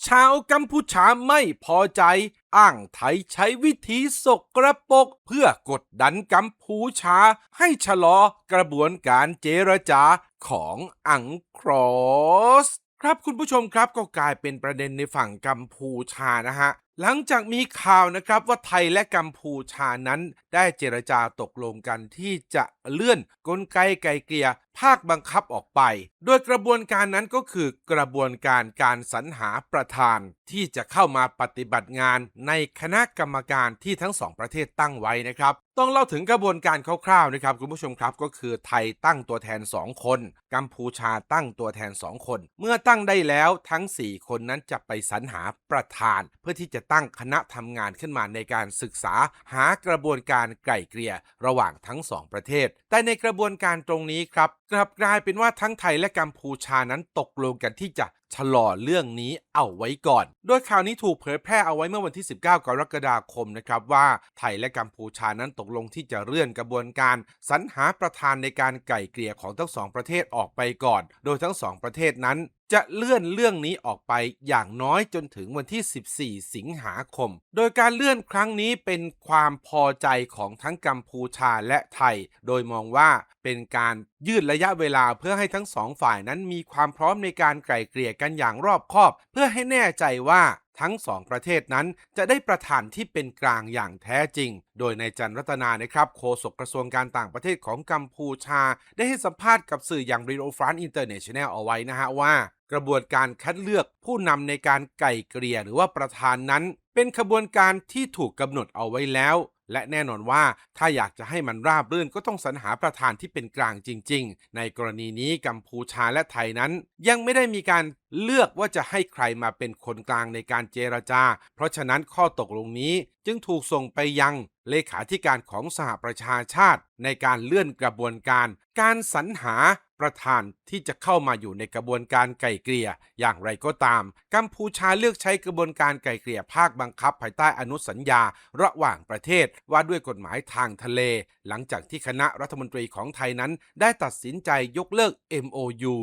ชาวกัมพูชาไม่พอใจอ้างไทยใช้วิธีสกรปรกเพื่อกดดันกัมพูชาให้ชะลอกระบวนการเจรจาของอังครอสครับคุณผู้ชมครับก็กลายเป็นประเด็นในฝั่งกัมพูชานะฮะหลังจากมีข่าวนะครับว่าไทยและกัมพูชานั้นได้เจรจาตกลงกันที่จะเลื่อนกลไกไกลเกลี่ยภาคบังคับออกไปโดยกระบวนการนั้นก็คือกระบวนการสรรหาประธานที่จะเข้ามาปฏิบัติงานในคณะกรรมการที่ทั้งสองประเทศตั้งไว้นะครับต้องเล่าถึงกระบวนการคร่าวๆนะครับคุณผู้ชมครับก็คือไทยตั้งตัวแทน2คนกัมพูชาตั้งตัวแทน2คนเมื่อตั้งได้แล้วทั้ง4คนนั้นจะไปสรรหาประธานเพื่อที่จะตั้งคณะทำงานขึ้นมาในการศึกษาหากระบวนการไกล่เกลี่ยระหว่างทั้ง2ประเทศแต่ในกระบวนการตรงนี้ครับกลับกลายเป็นว่าทั้งไทยและกัมพูชานั้นตกลงกันที่จะชะลอเรื่องนี้เอาไว้ก่อนโดยข่าวนี้ถูกเผยแพร่เอาไว้เมื่อวันที่19กรกฎาคมนะครับว่าไทยและกัมพูชานั้นตกลงที่จะเลื่อนกระบวนการสรรหาประธานในการไกล่เกลี่ยของทั้ง2ประเทศออกไปก่อนโดยทั้ง2ประเทศนั้นจะเลื่อนเรื่องนี้ออกไปอย่างน้อยจนถึงวันที่14สิงหาคมโดยการเลื่อนครั้งนี้เป็นความพอใจของทั้งกัมพูชาและไทยโดยมองว่าเป็นการยืดระยะเวลาเพื่อให้ทั้ง2ฝ่ายนั้นมีความพร้อมในการไกล่เกลี่ยกันอย่างรอบคอบเพื่อให้แน่ใจว่าทั้ง2ประเทศนั้นจะได้ประธานที่เป็นกลางอย่างแท้จริงโดยนายจันทร์รัตนานะครับโฆษกกระทรวงการต่างประเทศของกัมพูชาได้ให้สัมภาษณ์กับสื่ออย่าง Radio France International เอาไว้นะฮะว่ากระบวนการคัดเลือกผู้นำในการไกล่เกลี่ยหรือว่าประธานนั้นเป็นขบวนการที่ถูกกำหนดเอาไว้แล้วและแน่นอนว่าถ้าอยากจะให้มันราบรื่นก็ต้องสรรหาประธานที่เป็นกลางจริงๆในกรณีนี้กัมพูชาและไทยนั้นยังไม่ได้มีการเลือกว่าจะให้ใครมาเป็นคนกลางในการเจรจาเพราะฉะนั้นข้อตกลงนี้จึงถูกส่งไปยังเลขาธิการของสหประชาชาติในการเลื่อนกระบวนการสรรหาประธานที่จะเข้ามาอยู่ในกระบวนการไกล่เกลี่ยอย่างไรก็ตามกัมพูชาเลือกใช้กระบวนการไกล่เกลี่ยภาคบังคับภายใต้อนุสัญญาระหว่างประเทศว่าด้วยกฎหมายทางทะเลหลังจากที่คณะรัฐมนตรีของไทยนั้นได้ตัดสินใจยกเลิก MOU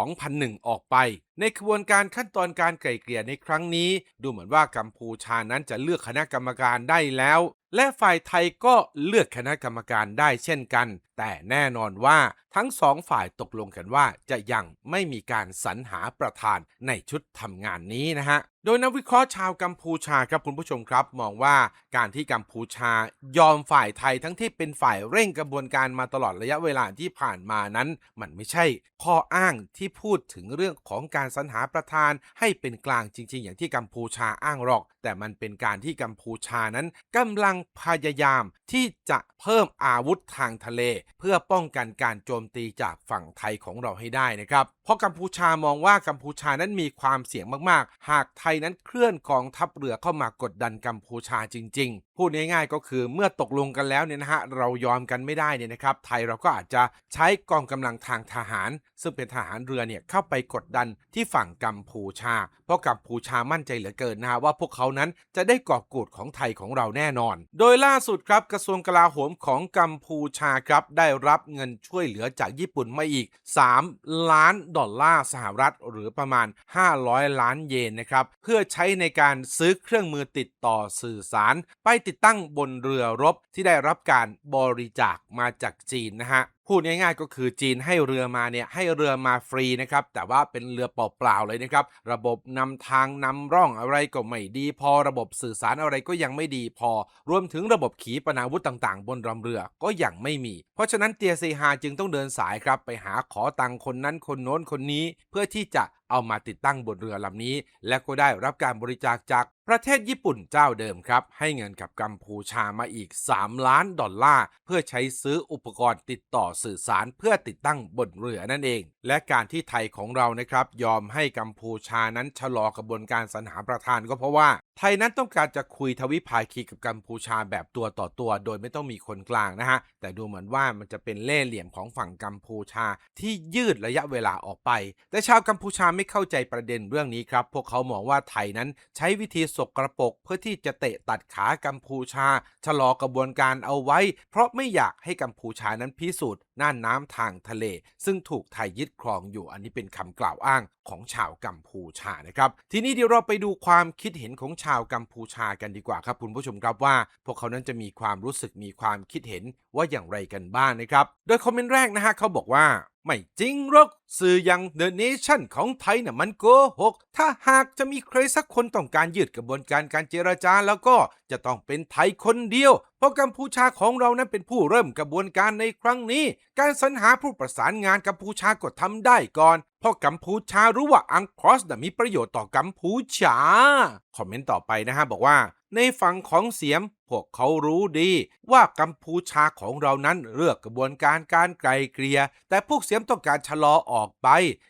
2001 ออกไปในกระบวนการขั้นตอนการไกล่เกลี่ยในครั้งนี้ดูเหมือนว่ากัมพูชานั้นจะเลือกคณะกรรมการได้แล้วและฝ่ายไทยก็เลือกคณะกรรมการได้เช่นกันแต่แน่นอนว่าทั้ง2ฝ่ายตกลงกันว่าจะยังไม่มีการสรรหาประธานในชุดทำงานนี้นะฮะโดยนักวิเคราะห์ชาวกัมพูชาครับคุณผู้ชมครับมองว่าการที่กัมพูชายอมฝ่ายไทยทั้งที่เป็นฝ่ายเร่งกระบวนการมาตลอดระยะเวลาที่ผ่านมานั้นมันไม่ใช่ข้ออ้างที่พูดถึงเรื่องของการสรรหาประธานให้เป็นกลางจริงๆอย่างที่กัมพูชาอ้างหรอกแต่มันเป็นการที่กัมพูชานั้นกำลังพยายามที่จะเพิ่มอาวุธทางทะเลเพื่อป้องกันการโจมตีจากฝั่งไทยของเราให้ได้นะครับเพราะกัมพูชามองว่ากัมพูชานั้นมีความเสี่ยงมากๆหากไทยนั้นเคลื่อนกองทัพเรือเข้ามากดดันกัมพูชาจริงๆพูดง่ายๆก็คือเมื่อตกลงกันแล้วเนี่ยนะฮะเรายอมกันไม่ได้เนี่ยนะครับไทยเราก็อาจจะใช้กองกำลังทางทหารซึ่งเป็นทหารเรือเนี่ยเข้าไปกดดันที่ฝั่งกัมพูชาเพราะกัมพูชามั่นใจเหลือเกินนะฮะว่าพวกเขานั้นจะได้กอบกูดของไทยของเราแน่นอนโดยล่าสุดครับกระทรวงกลาโหมของกัมพูชาครับได้รับเงินช่วยเหลือจากญี่ปุ่นมาอีก$3 ล้านสหรัฐหรือประมาณ500 ล้านเยนนะครับเพื่อใช้ในการซื้อเครื่องมือติดต่อสื่อสารไปติดตั้งบนเรือรบที่ได้รับการบริจาคมาจากจีนนะฮะพูดง่ายๆก็คือจีนให้เรือมาเนี่ยให้เรือมาฟรีนะครับแต่ว่าเป็นเรือเปล่าๆเลยนะครับระบบนำทางนำร่องอะไรก็ไม่ดีพอระบบสื่อสารอะไรก็ยังไม่ดีพอรวมถึงระบบขีปนาวุธต่างๆบนเรือก็ยังไม่มีเพราะฉะนั้นเตียซีฮาจึงต้องเดินสายครับไปหาขอตังคนนั้นคนโน้นคนนี้เพื่อที่จะเอามาติดตั้งบนเรือลำนี้และก็ได้รับการบริจาคจากประเทศญี่ปุ่นเจ้าเดิมครับให้เงินกับกัมพูชามาอีก$3 ล้านเพื่อใช้ซื้ออุปกรณ์ติดต่อสื่อสารเพื่อติดตั้งบนเรือนั่นเองและการที่ไทยของเรานะครับยอมให้กัมพูชานั้นชะลอกระบวนการสรรหาประธานก็เพราะว่าไทยนั้นต้องการจะคุยทวิภาคีกับกัมพูชาแบบตัวต่อตัวโดยไม่ต้องมีคนกลางนะฮะแต่ดูเหมือนว่ามันจะเป็นเล่ห์เหลี่ยมของฝั่งกัมพูชาที่ยืดระยะเวลาออกไปแต่ชาวกัมพูชาไม่ ไม่เข้าใจประเด็นเรื่องนี้ครับพวกเขามองว่าไทยนั้นใช้วิธีสกปรกเพื่อที่จะเตะตัดขากัมพูชาชะลอกระบวนการเอาไว้เพราะไม่อยากให้กัมพูชานั้นพิสูจน์น่านน้ำทางทะเลซึ่งถูกไทยยึดครองอยู่อันนี้เป็นคำกล่าวอ้างของชาวกัมพูชานะครับทีนี้เดี๋ยวเราไปดูความคิดเห็นของชาวกัมพูชากันดีกว่าครับคุณผู้ชมครับว่าพวกเขานั้นจะมีความรู้สึกมีความคิดเห็นว่าอย่างไรกันบ้างนะครับโดยคอมเมนต์แรกนะฮะเขาบอกว่าไม่จริงหรอกสื่ออย่าง The Nation ของไทยน่ะมันโกหกถ้าหากจะมีใครสักคนต้องการยืดกระบวนการเจรจาแล้วก็จะต้องเป็นไทยคนเดียวเพราะกัมพูชาของเรานั้นเป็นผู้เริ่มกระบวนการในครั้งนี้การสรรหาผู้ประสานงานกัมพูชาก็ทำได้ก่อนเพราะกัมพูชารู้ว่าอังคอสมีประโยชน์ต่อกัมพูชาคอมเมนต์ต่อไปนะฮะบอกว่าในฝั่งของเสียมพวกเขารู้ดีว่ากัมพูชาของเรานั้นเลือกกระบวนการไกลเกลี่ยแต่พวกเสียมต้องการชะลอออกไป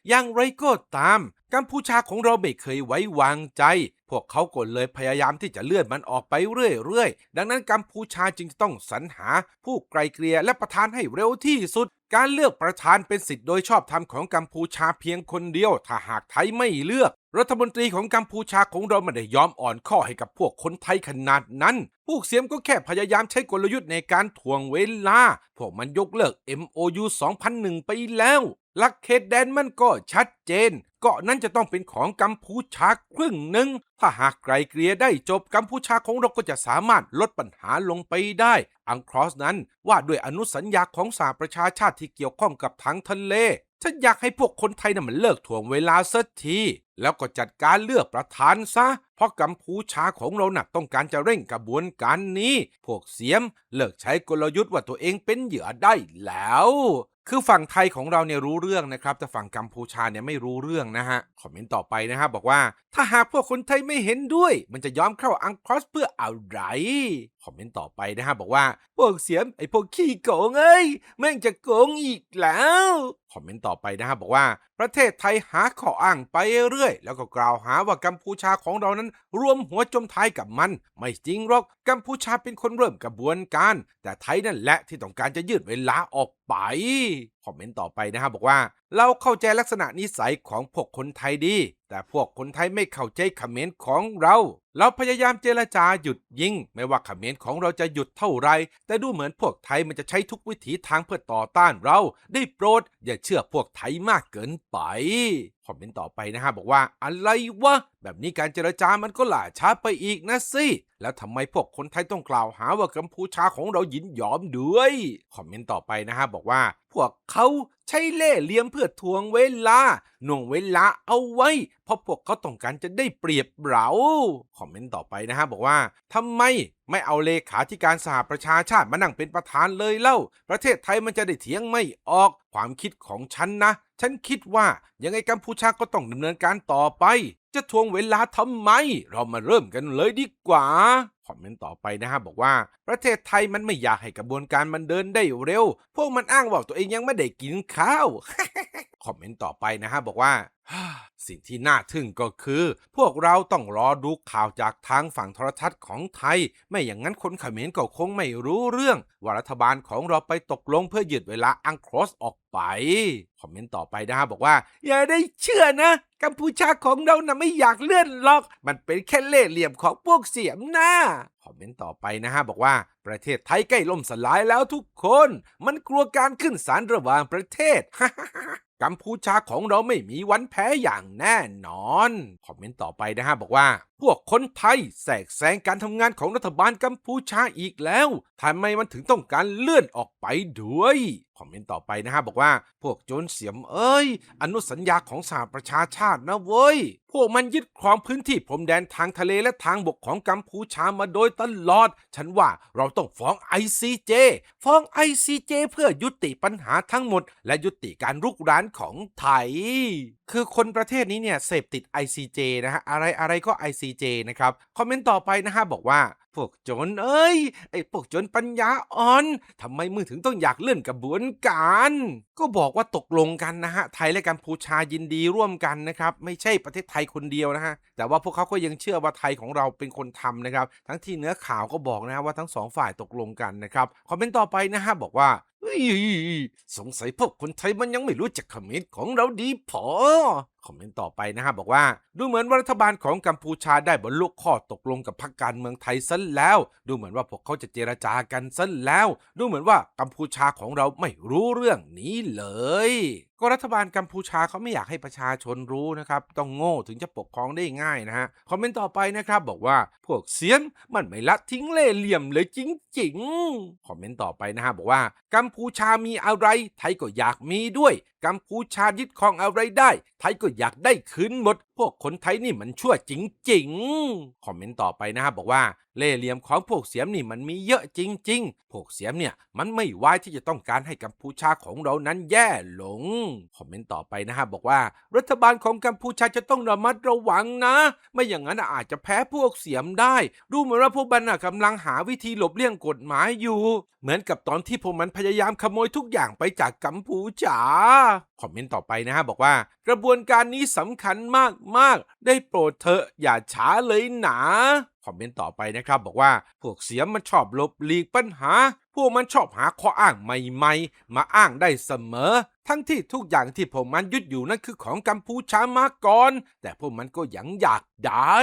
อย่างไรก็ตามกัมพูชาของเราไม่เคยไว้วางใจพวกเขาก็เลยพยายามที่จะเลื่อนมันออกไปเรื่อยๆดังนั้นกัมพูชาจึงต้องสรรหาผู้ไกลเกลี่ยและประธานให้เร็วที่สุดการเลือกประธานเป็นสิทธิ์โดยชอบธรรมของกัมพูชาเพียงคนเดียวถ้าหากไทยไม่เลือกรัฐมนตรีของกัมพูชาของเราไม่ได้ยอมอ่อนข้อให้กับพวกคนไทยขนาดนั้นพวกเสียมก็แค่พยายามใช้กลยุทธ์ในการถ่วงเวลาพวกมันยกเลิก MOU 2001 ไปแล้วหลักเขตแดนมันก็ชัดเจนเกาะนั้นจะต้องเป็นของกัมพูชาครึ่งหนึ่งถ้าหากไกลเกลี่ยได้จบกัมพูชาของเราก็จะสามารถลดปัญหาลงไปได้อังคอสนั้นว่าด้วยอนุสัญญาของสหประชาชาติที่เกี่ยวข้องกับทางทะเลฉันอยากให้พวกคนไทยน่ะมันเลิกถ่วงเวลาสักทีแล้วก็จัดการเลือกประธานซะเพราะกัมพูชาของเราหนักต้องการจะเร่งกระบวนการนี้พวกเสียมเลิกใช้กลยุทธ์ว่าตัวเองเป็นเหยื่อได้แล้วคือฝั่งไทยของเราเนี่ยรู้เรื่องนะครับแต่ฝั่งกัมพูชาเนี่ยไม่รู้เรื่องนะฮะคอมเมนต์ต่อไปนะฮะบอกว่าถ้าหากพวกคนไทยไม่เห็นด้วยมันจะยอมเข้าอังคอสเพื่ออะไรคอมเมนต์ต่อไปนะฮะบอกว่าพวกเสียมไอ้พวกขี้โกงแม่งจะโกงอีกแล้วคอมเมนต์ต่อไปนะฮะบอกว่าประเทศไทยหาข้ออ้างไปเรื่อยแล้วก็กล่าวหาว่ากัมพูชาของเรานั้นรวมหัวจมท้ายกับมันไม่จริงหรอกกัมพูชาเป็นคนเริ่มกระบวนการแต่ไทยนั่นแหละที่ต้องการจะยืดเวลาออกไปคอมเมนต์ต่อไปนะฮะบอกว่าเราเข้าใจลักษณะนิสัยของพวกคนไทยดีแต่พวกคนไทยไม่เข้าใจเขมรของเราพยายามเจรจาหยุดยิงไม่ว่าเขมรของเราจะหยุดเท่าไรแต่ดูเหมือนพวกไทยมันจะใช้ทุกวิถีทางเพื่อต่อต้านเราได้โปรดอย่าเชื่อพวกไทยมากเกินไปคอมเมนต์ต่อไปนะฮะบอกว่าอะไรวะแบบนี้การเจรจามันก็ล่าช้าไปอีกนะสิแล้วทำไมพวกคนไทยต้องกล่าวหาว่ากัมพูชาของเรายินยอมด้วยคอมเมนต์ต่อไปนะฮะบอกว่าพวกเขาใช้เล่ห์เหลี่ยมเพื่อทวงเวลาหน่วงเวลาเอาไว้เพราะพวกเขาต้องการจะได้เปรียบเราคอมเมนต์ต่อไปนะฮะบอกว่าทำไมไม่เอาเลขาธิการสหประชาชาติมานั่งเป็นประธานเลยเล่าประเทศไทยมันจะได้เถียงไม่ออกความคิดของฉันนะฉันคิดว่ายังไงกัมพูชาก็ต้องดำเนินการต่อไปจะทวงเวลาทำไมเรามาเริ่มกันเลยดีกว่าคอมเมนต์ต่อไปนะฮะบอกว่าประเทศไทยมันไม่อยากให้กระบวนการมันเดินได้เร็วพวกมันอ้างว่าตัวเองยังไม่ได้กินข้าว คอมเมนต์ต่อไปนะฮะบอกว่าสิ่งที่น่าทึ่งก็คือพวกเราต้องรอดูข่าวจากทางฝั่งโทรทัศน์ของไทยไม่อย่างนั้นคนเขมรก็คงไม่รู้เรื่องว่ารัฐบาลของเราไปตกลงเพื่อยืดเวลาอังคอสออกไปคอมเมนต์ต่อไปนะฮะบอกว่าอย่าได้เชื่อนะกัมพูชาของเราน่ะไม่อยากเลื่อนหรอกมันเป็นแค่เล่ห์เหลี่ยมของพวกเสียมหน้าคอมเมนต์ต่อไปนะฮะบอกว่าประเทศไทยใกล้ล่มสลายแล้วทุกคนมันกลัวการขึ้นศาลระหว่างประเทศ กัมพูชาของเราไม่มีวันแพ้อย่างแน่นอนคอมเมนต์ต่อไปนะฮะบอกว่าพวกคนไทยแทรกแซงการทำงานของรัฐบาลกัมพูชาอีกแล้วทำไมมันถึงต้องการเลื่อนออกไปด้วยคอมเมนต์ต่อไปนะฮะบอกว่าพวกโจรเสียมอนุสัญญาของสหประชาชาตินะเว้ยพวกมันยึดครองพื้นที่พรมแดนทางทะเลและทางบกของกัมพูชามาโดยตลอดฉันว่าเราต้องฟ้อง ICJ ฟ้อง ICJ เพื่อยุติปัญหาทั้งหมดและยุติการรุกรานของไทยคือคนประเทศนี้เนี่ยเสพติด ICJ นะฮะอะไรก็ ICJ นะครับคอมเมนต์ต่อไปนะฮะบอกว่าพวกโจรไอ้พวกโจรปัญญาอ่อนทำไมมึงถึงต้องอยากเลื่อนกระบวนการก็บอกว่าตกลงกันนะฮะไทยและกัมพูชายินดีร่วมกันนะครับไม่ใช่ประเทศไทยคนเดียวนะฮะแต่ว่าพวกเขาก็ยังเชื่อว่าไทยของเราเป็นคนทำนะครับทั้งที่เนื้อข่าวก็บอกนะฮะว่าทั้งสองฝ่ายตกลงกันนะครับคอมเมนต์ต่อไปนะฮะบอกว่าสงสัยพวกคนไทยมันยังไม่รู้จักเขมรของเราดีพอ คอมเมนต์ต่อไปนะฮะบอกว่าดูเหมือนว่ารัฐบาลของกัมพูชาได้บรรลุข้อตกลงกับพรรคการเมืองไทยซะแล้วดูเหมือนว่าพวกเขาจะเจรจากันซะแล้วดูเหมือนว่ากัมพูชาของเราไม่รู้เรื่องนี้เลยก็รัฐบาลกัมพูชาเขาไม่อยากให้ประชาชนรู้นะครับต้องโง่ถึงจะปกครองได้ง่ายนะฮะคอมเมนต์ต่อไปนะครับบอกว่าพวกเสียมมันไม่ละทิ้งเล่ห์เหลี่ยมเลยจริงๆคอมเมนต์ต่อไปนะฮะบอกว่ากัมพูชามีอะไรไทยก็อยากมีด้วยกัมพูชายึดครองอะไรได้ไทยก็อยากได้คืนหมดพวกคนไทยนี่มันชั่วจริงๆคอมเมนต์ต่อไปนะฮะบอกว่าเล่ห์เหลี่ยมของพวกเสียมนี่มันมีเยอะจริงๆพวกเสียมเนี่ยมันไม่ไว้ที่จะต้องการให้กัมพูชาของเรานั้นแย่ลงคอมเมนต์ต่อไปนะฮะบอกว่ารัฐบาลของกัมพูชาจะต้องระมัดระวังนะไม่อย่างนั้นอาจจะแพ้พวกเสียมได้ดูเหมือนว่าพวกมันกำลังหาวิธีหลบเลี่ยงกฎหมายอยู่เหมือนกับตอนที่พวกมันพยายามขโมยทุกอย่างไปจากกัมพูชาคอมเมนต์ต่อไปนะฮะบอกว่ากระบวนการนี้สำคัญมากๆได้โปรดเถอะอย่าช้าเลยนะคอมเมนต์ต่อไปนะครับบอกว่าพวกเสียมมันชอบหลบหลีกปัญหาพวกมันชอบหาข้ออ้างใหม่ๆมาอ้างได้เสมอทั้งที่ทุกอย่างที่พวกมันยึดอยู่นั่นคือของกัมพูชามาก่อนแต่พวกมันก็ยังอยากได้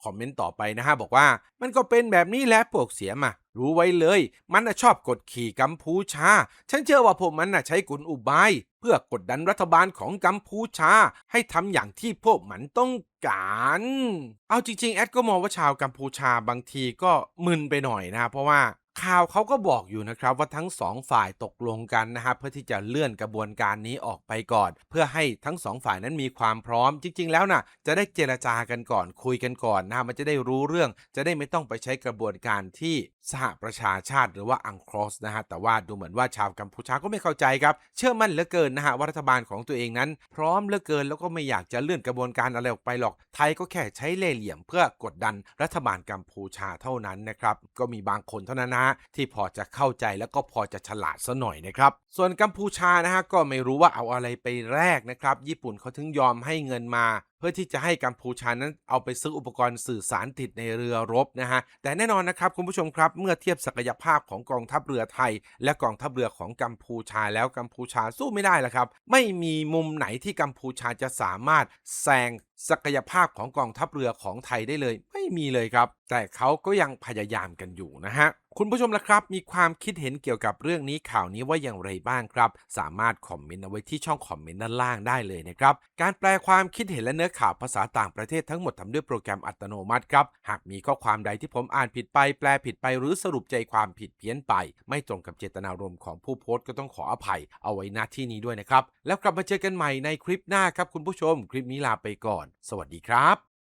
คอมเมนต์ต่อไปนะฮะบอกว่ามันก็เป็นแบบนี้แหละพวกเสียมรู้ไว้เลยมันชอบกดขี่กัมพูชาฉันเชื่อว่าพวกมันใช้กลอุบายเพื่อกดดันรัฐบาลของกัมพูชาให้ทำอย่างที่พวกมันต้องการเอาจริงๆแอดก็มองว่าชาวกัมพูชาบางทีก็มึนไปหน่อยนะเพราะว่าข่าวเขาก็บอกอยู่นะครับว่าทั้งสองฝ่ายตกลงกันนะครับเพื่อที่จะเลื่อนกระบวนการนี้ออกไปก่อนเพื่อให้ทั้งสองฝ่ายนั้นมีความพร้อมจริงๆแล้วจะได้เจรจากันก่อนคุยกันก่อนนะมันจะได้รู้เรื่องจะได้ไม่ต้องไปใช้กระบวนการที่สหประชาชาติหรือว่าอังครอสนะฮะแต่ว่าดูเหมือนว่าชาวกัมพูชาก็ไม่เข้าใจครับเชื่อมั่นเหลือเกินนะฮะว่ารัฐบาลของตัวเองนั้นพร้อมเหลือเกินแล้วก็ไม่อยากจะเลื่อนกระบวนการอะไรออกไปหรอกไทยก็แค่ใช้เล่ห์เหลี่ยมเพื่อกดดันรัฐบาลกัมพูชาเท่านั้นนะครับก็มีบางคนเท่านั้นนะที่พอจะเข้าใจแล้วก็พอจะฉลาดซะหน่อยนะครับส่วนกัมพูชานะฮะก็ไม่รู้ว่าเอาอะไรไปแลกนะครับญี่ปุ่นเขาถึงยอมให้เงินมาเพื่อที่จะให้กัมพูชานั้นเอาไปซื้ออุปกรณ์สื่อสารติดในเรือรบนะฮะแต่แน่นอนนะครับคุณผู้ชมครับเมื่อเทียบศักยภาพของกองทัพเรือไทยและกองทัพเรือของกัมพูชาแล้วกัมพูชาสู้ไม่ได้ละครับไม่มีมุมไหนที่กัมพูชาจะสามารถแซงศักยภาพของกองทัพเรือของไทยได้เลยไม่มีเลยครับแต่เขาก็ยังพยายามกันอยู่นะฮะคุณผู้ชมล่ะครับมีความคิดเห็นเกี่ยวกับเรื่องนี้ข่าวนี้ว่าอย่างไรบ้างครับสามารถคอมเมนต์เอาไว้ที่ช่องคอมเมนต์ด้านล่างได้เลยนะครับการแปลความคิดเห็นและเนื้อข่าวภาษาต่างประเทศทั้งหมดทำด้วยโปรแกรมอัตโนมัติครับหากมีข้อความใดที่ผมอ่านผิดไปแปลผิดไปหรือสรุปใจความผิดเพี้ยนไปไม่ตรงกับเจตนารมณ์ของผู้โพสต์ก็ต้องขออภัยเอาไว้ณที่นี้ด้วยนะครับแล้วกลับมาเจอกันใหม่ในคลิปหน้าครับคุณผู้ชมคลิปนี้ลาไปก่อนสวัสดีครับ